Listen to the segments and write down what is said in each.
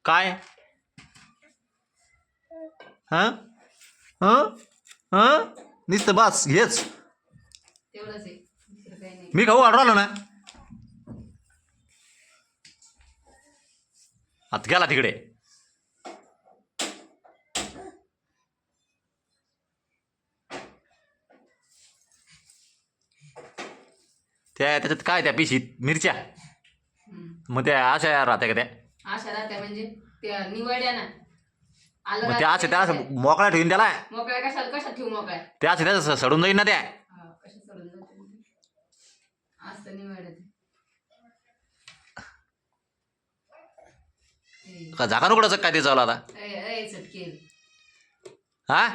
काय हां हां हां नुसतं बस हेच तेवढंच आहे, दुसरं काही नाही. मी खाऊ घालून राहिलो ना. आता गेला तिकडे. त्याच्यात काय त्या पिशीत मिरच्या मग त्या अशा राहत्या का त्या अशा राहत्या म्हणजे त्या निवड्या ना आलं मग त्या असं मोकळ्या ठेवून त्याला मोकळ्या कशाला कशा ठेवू मोकळ्या त्या त्याचं सडून जाईन ना त्या कशा सोडून जाते असं निवड का झाका उघडायचं काय ते चालू आता चटकेल हा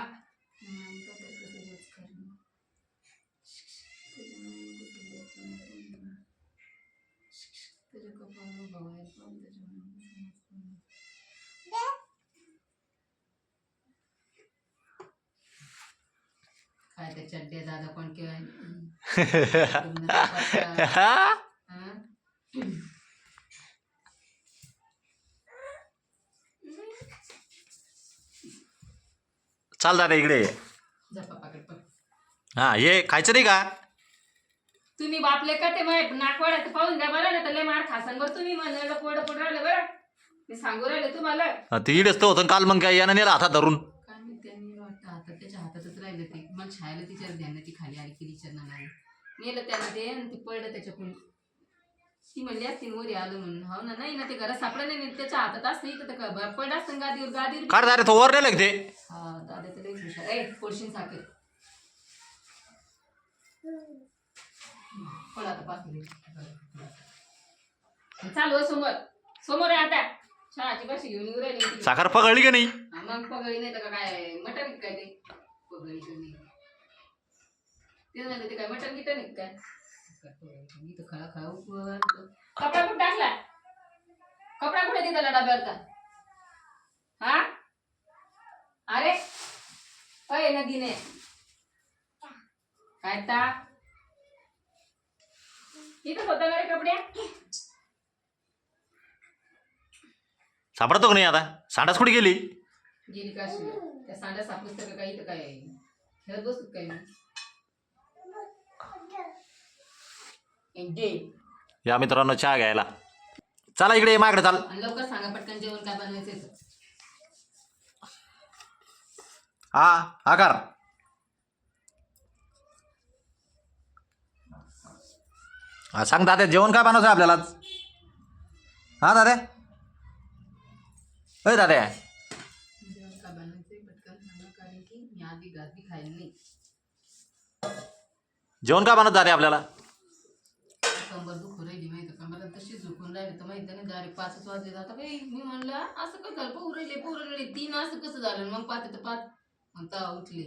काय त्या चड्ड्या दादा कोण किंवा चाल दादा इकडे हा ये खायचं नाही का तुम्ही बापले का ते नाकवाड्यात पाहून द्या बरं ना तर मार खासन बरं तुम्ही म्हणलं पोडं पोट राहिलं बरं मी सांगू राहिले तुम्हाला ते इडच तर होतं काल मग काय यानं नेला हातात धरून काय मी त्यांनी वाटतं हातात त्याच्या हातातच राहिलं ते मला छायला तिच्यावर ध्यान ती खाली आली की विचारणार नाही नेलं त्यानं ते आणि ते पडलं त्याच्याकडून ती म्हणली असती वरी आलं म्हणून हो ना नाही ना ते घरात सापडलं नाही त्याच्या हातात असतं इथं पडलं असतं गादीवर काढ दारे तो वर नेलं ते हा दादा तर लई हुशार ए पोळशीन साखर पण आता पाच चालू समोर समोर आहे आता चहाची कशी घेऊन येऊ राहिली साखर पकडली का नाही मग पगळी नाही तर काय मटन काय ते पगळी नाही ते नाही ते काय मटन गिटन नाही काय इथं खळा खळा कपडा कुठे टाकला कपडा कुठे तिथला डब्यावरचा हा अरे अय नदीने काय ता इथं होता का रे कपड्या सापडतो का नाही आता सांडास कुठे गेली गेली का त्या सांड्या सापडूस तर काही तर काय खेळत बसतो काय या मित्रांनो चहा घ्यायला चला इकडे माझ्याकडे चाल लवकर सांगा पटकन जेवण काय बनवायचं हा आकार हा सांग दादा जेवण काय बनवायचं आपल्याला हा दादा अय दादा जेवण काय बनवायचंय पटकन सांगा कारण की मी आधी गादी खायला नाही जेवण काय बनवत दादा आपल्याला कंबर दुखू राहिली माहिती कंबर तशी झुकून राहिली तर माहिती नाही डायरेक्ट 5 वाजले जाता बाई मी म्हणलं असं कसं झालं पोरले 3 असं कसं झालं मग 5 तर 5 म्हणता उठले